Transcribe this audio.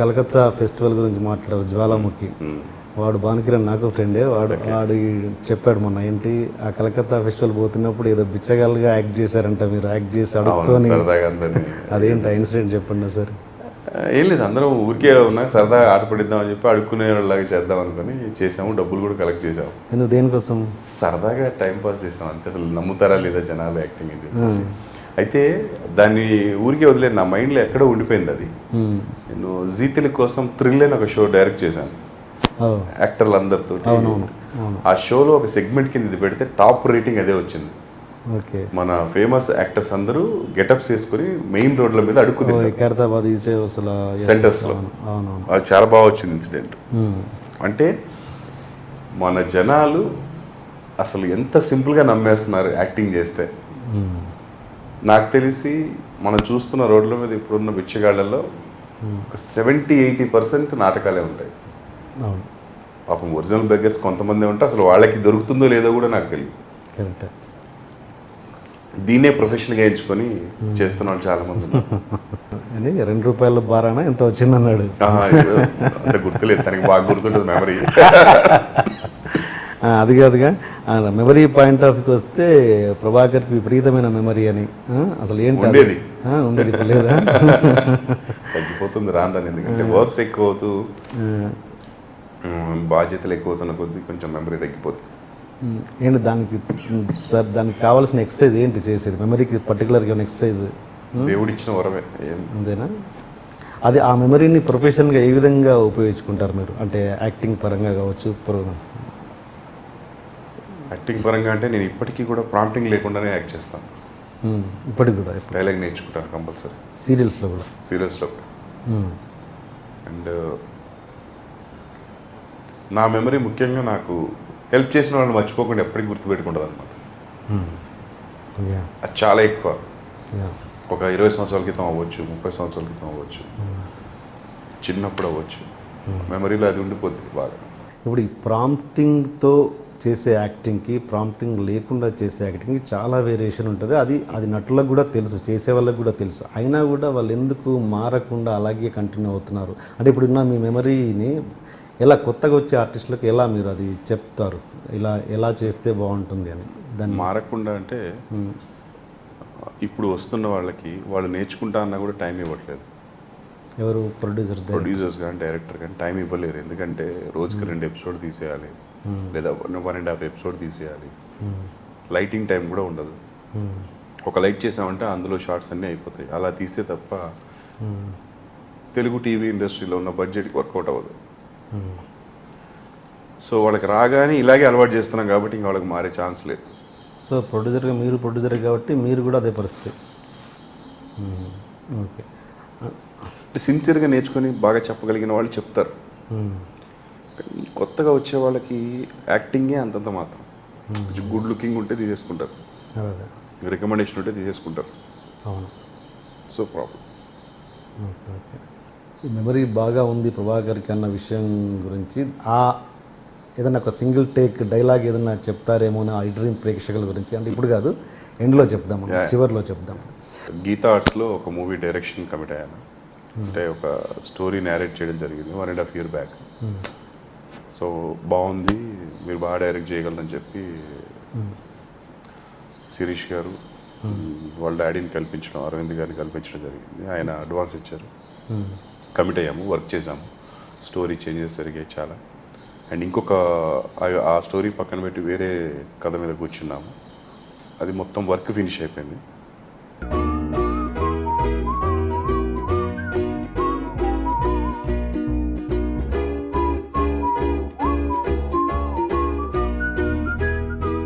Calcutta festival గురించి మాట్లాడారు, జ్వాలాముఖి. వాడు భానుకిరణ్ నాకు ఫ్రెండే. వాడు చెప్పాడు మొన్న, ఏంటి ఆ కలకత్తా ఫెస్టివల్ పోతున్నప్పుడు ఏదో బిచ్చగాళ్ళుగా యాక్ట్ చేశారంట, మీరు యాక్ట్ చేసి అడుక్కొని. అదేంటి ఆ ఇన్సిడెంట్ చెప్పండి సార్. ఏం లేదు, అందరం ఊరికే ఉన్నా సరదాగా ఆటపడిద్దాం అని చెప్పి అడుక్కునే వాళ్ళలాగా చేద్దాం అనుకుని చేసాము. డబ్బులు కూడా కలెక్ట్ చేసాము. ఎందుకు, దేనికోసం? సరదాగా టైం పాస్ చేసాం అంతే. అసలు నమ్ముతారా లేదా జనాలు యాక్టింగ్ అని చెప్పేసి. అయితే దాన్ని ఊరికే వదిలేదు, నా మైండ్లో ఎక్కడో ఉండిపోయింది అది. నేను జీ తెలుగు కోసం థ్రిల్ అని ఒక షో డైరెక్ట్ చేశాను యాక్టర్లు అందరితో. ఆ షోలో ఒక సెగ్మెంట్ కింద ఇది పెడితే టాప్ రేటింగ్ అదే వచ్చింది. మన ఫేమస్ యాక్టర్స్ అందరూ గెటప్స్ వేసుకుని మెయిన్ రోడ్ల మీద సెంటర్స్ లో. అది చాలా బాగా వచ్చింది ఇన్సిడెంట్. అంటే మన జనాలు అసలు ఎంత సింపుల్గా నమ్మేస్తున్నారు యాక్టింగ్ చేస్తే. నాకు తెలిసి మనం చూస్తున్న రోడ్ల మీద ఇప్పుడున్న బిచ్చగాళ్ళల్లో ఒక 70-80% నాటకాలే ఉంటాయి. పాపం ఒరిజినల్ బెగ్గర్స్ కొంతమంది ఉంటారు, అసలు వాళ్ళకి దొరుకుతుందో లేదో కూడా నాకు తెలియదు. కరెక్ట్. దీన్నే ప్రొఫెషనల్గా ఎంచుకొని చేస్తున్న వాళ్ళు చాలా మంది ఉన్నారు. ₹2 బారానా ఎంత వచ్చిందన్నాడు, అంత గుర్తులేదు, తనకి బాగా గుర్తుంటుంది మెమరీ. అది కాదుగా, మెమరీ పాయింట్ ఆఫ్ వ్యూకి వస్తే ప్రభాకర్కి విపరీతమైన మెమరీ అని అసలు ఏంటి ఉండేది. ఇప్పుడు లేదా? తగ్గిపోతుంది రాను, ఎందుకంటే వర్క్స్ ఎక్కువ అవుతూ బాధ్యతలు ఎక్కువ అవుతున్న కొద్దీ కొంచెం మెమరీ తగ్గిపోతుంది. ఏంటి దానికి సార్, దానికి కావాల్సిన ఎక్సర్సైజ్ ఏంటి చేసేది? మెమరీకి పర్టికులర్గా ఉన్న ఎక్సర్సైజ్ దేవుడిచ్చిన వరమే, అంతేనా? అది ఆ మెమరీని ప్రొఫెషన్గా ఏ విధంగా ఉపయోగించుకుంటారు మీరు? అంటే యాక్టింగ్ పరంగా కావచ్చు. యాక్టింగ్ పరంగా అంటే నేను ఇప్పటికీ కూడా ప్రాంప్టింగ్ లేకుండానే యాక్ట్ చేస్తాను. ఇప్పటికి కూడా డైలాగ్ నేర్చుకుంటాను కంపల్సరీ. సీరియల్స్లో కూడా అండ్ నా మెమరీ ముఖ్యంగా నాకు హెల్ప్ చేసిన వాళ్ళని మర్చిపోకుండా ఎప్పటికీ గుర్తుపెట్టుకుంటుంది అనమాట. అది చాలా ఎక్కువ. ఒక 20 సంవత్సరాల క్రితం అవ్వచ్చు, 30 సంవత్సరాల క్రితం అవ్వచ్చు, చిన్నప్పుడు అవ్వచ్చు, మెమరీలో అది ఉండిపోద్ది బాగా. ఇప్పుడు ఈ ప్రాంప్టింగ్తో చేసే యాక్టింగ్కి, ప్రాంప్టింగ్ లేకుండా చేసే యాక్టింగ్కి చాలా వేరియేషన్ ఉంటుంది. అది నటులకు కూడా తెలుసు, చేసే వాళ్ళకి కూడా తెలుసు. అయినా కూడా వాళ్ళు ఎందుకు మారకుండా అలాగే కంటిన్యూ అవుతున్నారు? అంటే ఇప్పుడున్న మీ మెమరీని ఎలా కొత్తగా వచ్చే ఆర్టిస్టులకు ఎలా మీరు అది చెప్తారు, ఎలా చేస్తే బాగుంటుంది అని? దాన్ని మారకుండా అంటే ఇప్పుడు వస్తున్న వాళ్ళకి వాళ్ళు నేర్చుకుంటా అన్నా కూడా టైం ఇవ్వట్లేదు. ఎవరు? ప్రొడ్యూసర్స్ కానీ డైరెక్టర్ కానీ టైం ఇవ్వలేరు. ఎందుకంటే రోజుకి 2 ఎపిసోడ్ తీసేయాలి, లేదా 1.5 ఎపిసోడ్ తీసేయాలి. లైటింగ్ టైం కూడా ఉండదు. ఒక లైట్ చేసామంటే అందులో షార్ట్స్ అన్నీ అయిపోతాయి. అలా తీస్తే తప్ప తెలుగు టీవీ ఇండస్ట్రీలో ఉన్న బడ్జెట్కి వర్కౌట్ అవ్వదు. సో వాళ్ళకి రాగానే ఇలాగే అలవాటు చేస్తున్నాం కాబట్టి ఇంకా వాళ్ళకి మారే ఛాన్స్ లేదు. సో మీరు ప్రొడ్యూసర్ కాబట్టి మీరు కూడా అదే పరిస్థితి. ఓకే. సిన్సియర్గా నేర్చుకొని బాగా చెప్పగలిగిన వాళ్ళు చెప్తారు. కొత్తగా వచ్చే వాళ్ళకి యాక్టింగే అంతంత మాత్రం. కొంచెం గుడ్ లుకింగ్ ఉంటే తీసేసుకుంటారు, రికమెండేషన్ ఉంటే తీసేసుకుంటారు. So problem. ఓకే. ఈ మెమరీ బాగా ఉంది ప్రభాకర్కి అన్న విషయం గురించి ఏదన్నా ఒక సింగిల్ టేక్ డైలాగ్ ఏదన్నా చెప్తారేమో ఆ డ్రీమ్ ప్రేక్షకుల గురించి? అంటే ఇప్పుడు కాదు, ఎండ్లో చెప్దాం, చివరిలో చెప్దాం. గీతా ఆర్ట్స్లో ఒక మూవీ డైరెక్షన్ కమిట్ అయ్యాను. అంటే ఒక స్టోరీ నేరేట్ చేయడం జరిగింది 1.5 year బ్యాక్. సో బాగుంది, మీరు బాగా డైరెక్ట్ చేయగలరని చెప్పి శిరీష్ గారు వాళ్ళ డాడీని కల్పించడం, అరవింద్ గారిని కల్పించడం జరిగింది. ఆయన అడ్వాన్స్ ఇచ్చారు. కమిట్ అయ్యాము, వర్క్ చేసాము. స్టోరీ చేంజెస్ జరిగాయి చాలా. అండ్ ఇంకొక ఆ స్టోరీ పక్కన పెట్టి వేరే కథ మీద కూర్చున్నాము. అది మొత్తం వర్క్ ఫినిష్ అయిపోయింది.